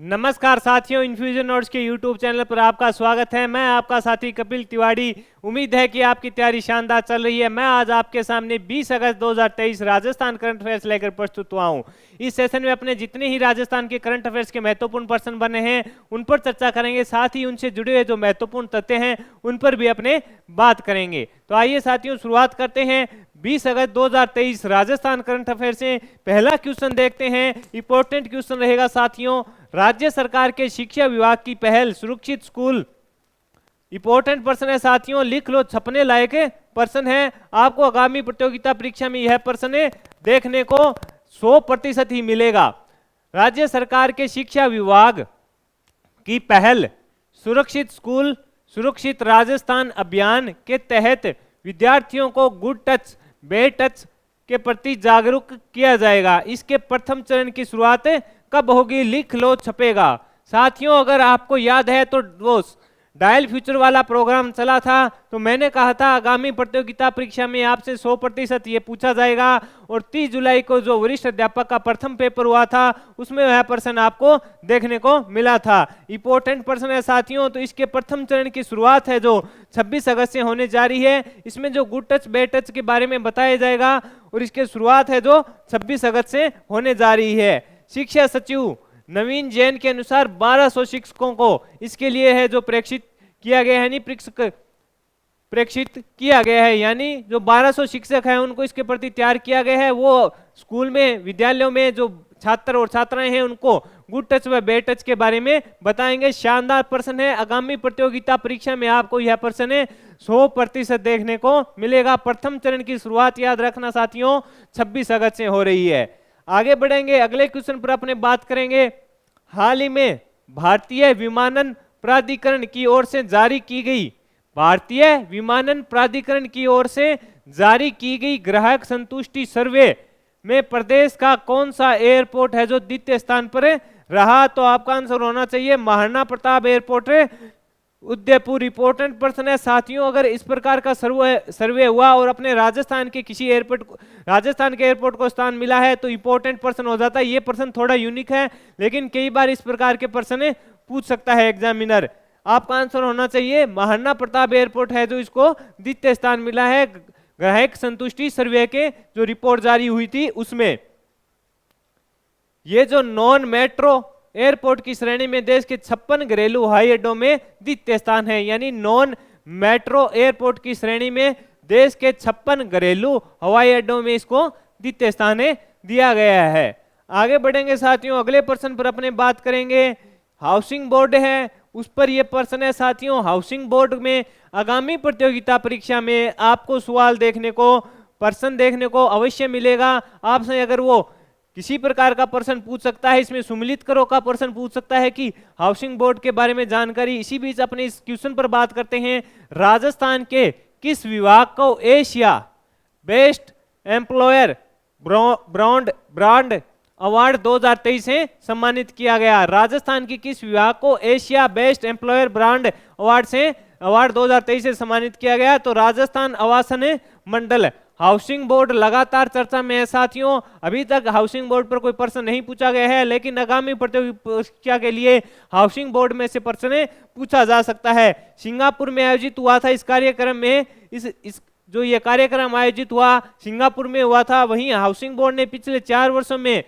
नमस्कार साथियों, infusion notes के यूट्यूब चैनल पर आपका स्वागत है। मैं आपका साथी कपिल तिवारी। उम्मीद है कि आपकी तैयारी शानदार चल रही है। मैं आज आपके सामने 20 अगस्त 2023 राजस्थान करंट अफेयर्स लेकर प्रस्तुत हुआ हूं। इस सेशन में अपने जितने ही राजस्थान के करंट अफेयर्स के महत्वपूर्ण प्रश्न बने हैं उन पर चर्चा करेंगे, साथ ही उनसे जुड़े हुए जो महत्वपूर्ण तथ्य हैं उन पर भी अपने बात करेंगे। तो आइए साथियों, शुरुआत करते हैं 20 अगस्त 2023 राजस्थान करंट अफेयर से। पहला क्वेश्चन देखते हैं, इंपॉर्टेंट क्वेश्चन रहेगा साथियों। राज्य सरकार के शिक्षा विभाग की पहल सुरक्षित स्कूल। इंपॉर्टेंट प्रश्न है साथियों, लिख लो, छपने लायक प्रश्न है। आपको आगामी प्रतियोगिता परीक्षा में यह प्रश्न देखने को 100% ही मिलेगा। राज्य सरकार के शिक्षा विभाग की पहल सुरक्षित स्कूल सुरक्षित राजस्थान अभियान के तहत विद्यार्थियों को गुड टच बैड टच के प्रति जागरूक किया जाएगा। इसके प्रथम चरण की शुरुआत कब होगी? लिख लो, छपेगा। साथियों, अगर आपको याद है तो वो डायल फ्यूचर वाला प्रोग्राम चला था, तो मैंने कहा था आगामी प्रतियोगिता परीक्षा में आपसे 100% ये पूछा जाएगा। और 30 जुलाई को जो वरिष्ठ अध्यापक का प्रथम पेपर हुआ था उसमें वह प्रश्न आपको देखने को मिला था। इंपॉर्टेंट प्रश्न है साथियों। तो इसके प्रथम चरण की शुरुआत है जो 26 अगस्त से होने जा रही है। इसमें जो गुड टच बैड टच के बारे में बताया जाएगा और इसकी शुरुआत है जो 26 अगस्त से होने जा रही है। शिक्षा सचिव नवीन जैन के अनुसार 1200 शिक्षकों को इसके लिए है जो प्रेक्षित किया गया है, प्रेक्षित किया गया है, यानी जो 1200 शिक्षक हैं उनको इसके प्रति तैयार किया गया है। वो स्कूल में, विद्यालयों में जो छात्र और छात्राएं हैं उनको गुड टच व बैड टच के बारे में बताएंगे। शानदार प्रश्न है। आगामी प्रतियोगिता परीक्षा में आपको यह प्रश्न 100% देखने को मिलेगा। प्रथम चरण की शुरुआत याद रखना साथियों 26 अगस्त से हो रही है। आगे बढ़ेंगे, अगले क्वेश्चन पर अपने बात करेंगे। हाल ही में भारतीय विमानन प्राधिकरण की ओर से जारी की गई ग्राहक संतुष्टि सर्वे में प्रदेश का कौन सा एयरपोर्ट है जो द्वितीय स्थान पर रहा? तो आपका आंसर होना चाहिए महाराणा प्रताप एयरपोर्ट उदयपुर। इंपॉर्टेंट प्रश्न है साथियों। अगर इस प्रकार का सर्वे हुआ और अपने राजस्थान के किसी राजस्थान के एयरपोर्ट को स्थान मिला है तो इंपॉर्टेंट प्रश्न हो जाता है। ये प्रश्न थोड़ा यूनिक है, लेकिन कई बार इस प्रकार के प्रश्न पूछ सकता है एग्जामिनर। आपका आंसर होना चाहिए महाराणा प्रताप एयरपोर्ट है जो इसको द्वितीय स्थान मिला है ग्राहक संतुष्टि सर्वे के जो रिपोर्ट जारी हुई थी उसमें। ये जो नॉन मेट्रो एयरपोर्ट की श्रेणी में देश के 56 घरेलू हवाई अड्डों में द्वितीय स्थान है, यानी नॉन मेट्रो एयरपोर्ट की श्रेणी में देश के 56 घरेलू हवाई अड्डों में इसको द्वितीय स्थान दिया गया है। आगे बढ़ेंगे साथियों, अगले प्रश्न पर अपने बात करेंगे। हाउसिंग बोर्ड है, उस पर यह प्रश्न है साथियों। हाउसिंग बोर्ड में आगामी प्रतियोगिता परीक्षा में आपको सवाल देखने को, प्रश्न देखने को अवश्य मिलेगा। आपसे अगर वो किसी प्रकार का प्रश्न पूछ सकता है, इसमें सम्मिलित करो का प्रश्न पूछ सकता है कि हाउसिंग बोर्ड के बारे में जानकारी। इसी बीच अपने इस क्वेश्चन पर बात करते हैं। राजस्थान के किस विभाग को Asia best employer brand award 2023 से सम्मानित किया गया? राजस्थान की किस विभाग को Asia best employer brand award 2023 से सम्मानित किया गया? तो राजस्थान आवासन मंडल। हाउसिंग बोर्ड लगातार चर्चा में है साथियों। अभी तक हाउसिंग बोर्ड पर कोई प्रश्न नहीं पूछा गया है, लेकिन आगामी परीक्षा के लिए हाउसिंग बोर्ड में से प्रश्न पूछा जा सकता है। सिंगापुर में आयोजित हुआ था इस कार्यक्रम में, इस जो ये कार्यक्रम आयोजित हुआ सिंगापुर में हुआ था। वहीं हाउसिंग बोर्ड ने पिछले 4 वर्षों में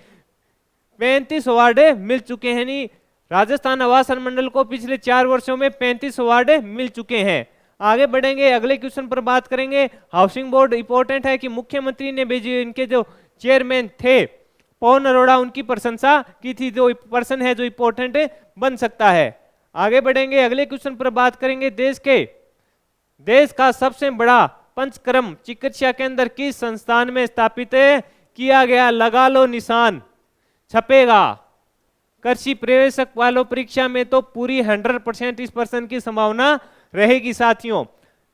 35 अवार्ड मिल चुके हैं। नहीं, राजस्थान आवासन मंडल को पिछले 4 वर्षों में 35 अवार्ड मिल चुके हैं। आगे बढ़ेंगे, अगले क्वेश्चन पर बात करेंगे। हाउसिंग बोर्ड इंपॉर्टेंट है कि मुख्यमंत्री ने भेजी, इनके जो चेयरमैन थे पवन अरोड़ा, उनकी प्रशंसा की थी। जो पर्सन है जो इंपॉर्टेंट बन सकता है। आगे बढ़ेंगे, अगले क्वेश्चन पर बात करेंगे। देश का सबसे बड़ा पंचकर्म चिकित्सा केंद्र किस संस्थान में स्थापित किया गया? लगा लो निशान, छपेगा। कृषि प्रवेशक वालों परीक्षा में तो पूरी 100% इस प्रश्न की संभावना रहेगी साथियों।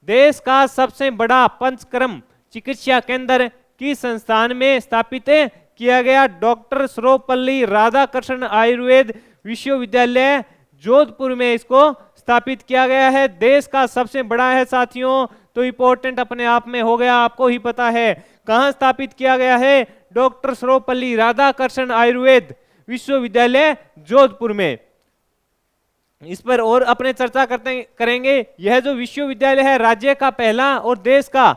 देश का सबसे बड़ा पंचकर्म चिकित्सा केंद्र किस संस्थान में स्थापित किया गया? डॉक्टर सर्वपल्ली राधाकृष्णन आयुर्वेद विश्वविद्यालय जोधपुर में इसको स्थापित किया गया है। देश का सबसे बड़ा है साथियों, तो इंपॉर्टेंट अपने आप में हो गया, आपको ही पता है कहां स्थापित किया गया है। डॉक्टर सर्वपल्ली राधाकृष्णन आयुर्वेद विश्वविद्यालय जोधपुर में। इस पर और अपने चर्चा करेंगे। यह जो विश्वविद्यालय है राज्य का पहला और देश का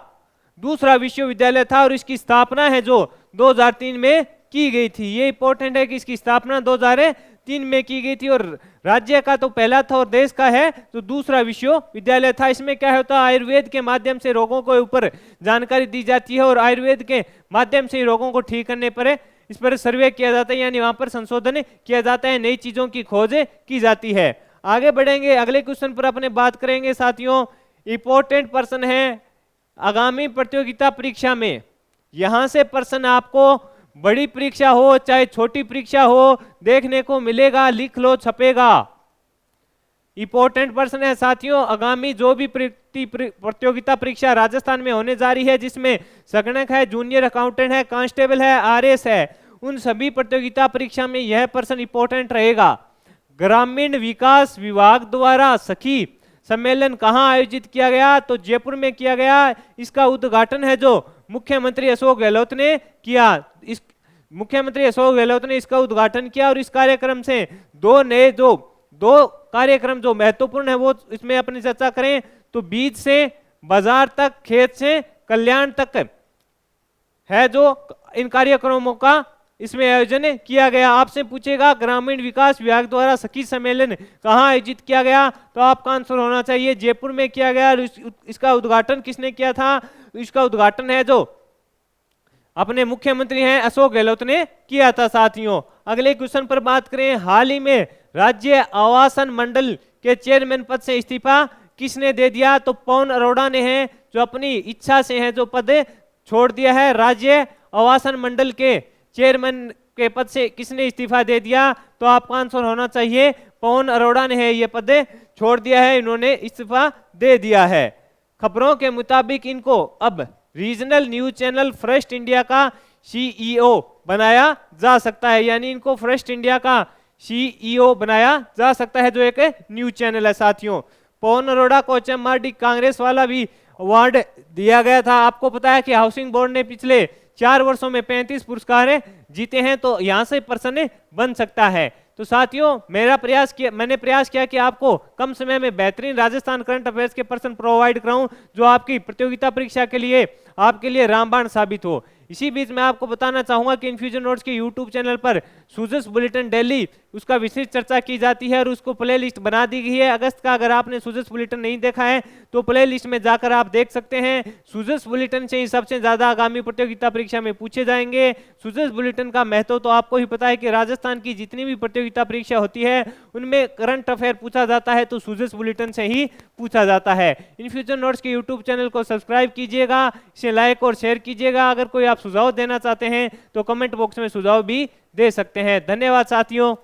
दूसरा विश्वविद्यालय था और इसकी स्थापना है जो 2003 में की गई थी। ये इंपॉर्टेंट है कि इसकी स्थापना 2003 में की गई थी और राज्य का तो पहला था और देश का है तो दूसरा विश्वविद्यालय था। इसमें क्या होता है, आयुर्वेद के माध्यम से रोगों के ऊपर जानकारी दी जाती है और आयुर्वेद के माध्यम से रोगों को ठीक करने पर इस पर सर्वे किया जाता है, यानी वहां पर संशोधन किया जाता है, नई चीजों की खोज की जाती है। आगे बढ़ेंगे, अगले क्वेश्चन पर अपने बात करेंगे साथियों। इंपॉर्टेंट प्रश्न है आगामी प्रतियोगिता परीक्षा में। यहां से प्रश्न आपको बड़ी परीक्षा हो चाहे छोटी परीक्षा हो देखने को मिलेगा, लिख लो, छपेगा। इंपॉर्टेंट प्रश्न है साथियों। आगामी जो भी प्रतियोगिता परीक्षा राजस्थान में होने जा रही है, जिसमें संगणक है, जूनियर अकाउंटेंट है, कांस्टेबल है, आरएस है, उन सभी प्रतियोगिता परीक्षा में यह प्रश्न इंपॉर्टेंट रहेगा। ग्रामीण विकास विभाग द्वारा सखी सम्मेलन कहां आयोजित किया गया? तो जयपुर में किया गया। इसका उद्घाटन है जो मुख्यमंत्री अशोक गहलोत ने किया। इस मुख्यमंत्री अशोक गहलोत ने इसका उद्घाटन किया और इस कार्यक्रम से दो कार्यक्रम जो महत्वपूर्ण है वो इसमें अपनी चर्चा करें तो बीज से बाजार तक, खेत से कल्याण तक है जो इन कार्यक्रमों का इसमें आयोजन किया गया। आपसे पूछेगा ग्रामीण विकास विभाग द्वारा सखी सम्मेलन कहां आयोजित किया गया, तो आपका आंसर होना चाहिए जयपुर में किया गया। इसका उद्घाटन किसने किया था? इसका उद्घाटन है जो अपने मुख्यमंत्री हैं अशोक गहलोत ने किया था साथियों। अगले क्वेश्चन पर बात करें, हाल ही में राज्य आवासन मंडल के चेयरमैन पद से इस्तीफा किसने दे दिया? तो पवन अरोड़ा ने है जो अपनी इच्छा से है जो पद छोड़ दिया है। राज्य आवासन मंडल के चेयरमैन के पद से किसने इस्तीफा दे दिया? तो आपका आंसर होना चाहिए पवन अरोड़ा ने है ये पद छोड़ दिया है, इन्होंने इस्तीफा दे दिया है। खबरों के मुताबिक इनको अब regional news channel first India का सीईओ बनाया जा सकता है, यानी इनको फर्स्ट इंडिया का सीईओ बनाया जा सकता है जो एक न्यूज चैनल है साथियों। पवन अरोड़ा को एचएमआरडी कांग्रेस वाला भी अवार्ड दिया गया था। आपको पता है कि हाउसिंग बोर्ड ने पिछले 4 वर्षों में 35 पुरस्कार जीते हैं, तो यहां से प्रश्न बन सकता है। तो साथियों मैंने प्रयास किया कि आपको कम समय में बेहतरीन राजस्थान करंट अफेयर्स के प्रश्न प्रोवाइड कराऊं जो आपकी प्रतियोगिता परीक्षा के लिए आपके लिए रामबाण साबित हो। इसी बीच मैं आपको बताना चाहूंगा कि इन्फ्यूजन नोट्स के यूट्यूब चैनल पर सूजस बुलेटिन डेली उसका विशेष चर्चा की जाती है और उसको प्ले लिस्ट बना दी गई है अगस्त का। अगर आपने सूजस बुलेटिन नहीं देखा है तो प्ले लिस्ट में जाकर आप देख सकते हैं। सूजस बुलेटिन से ही सबसे ज्यादा आगामी प्रतियोगिता परीक्षा में पूछे जाएंगे। सूजस बुलेटिन का महत्व तो आपको ही पता है कि राजस्थान की जितनी भी प्रतियोगिता परीक्षा होती है उनमें करंट अफेयर पूछा जाता है तो सूजस बुलेटिन से ही पूछा जाता है। इन्फ्यूजन नोट्स के यूट्यूब चैनल को सब्सक्राइब कीजिएगा, इसे लाइक और शेयर कीजिएगा। अगर कोई आप सुझाव देना चाहते हैं तो कमेंट बॉक्स में सुझाव भी दे सकते हैं। धन्यवाद साथियों।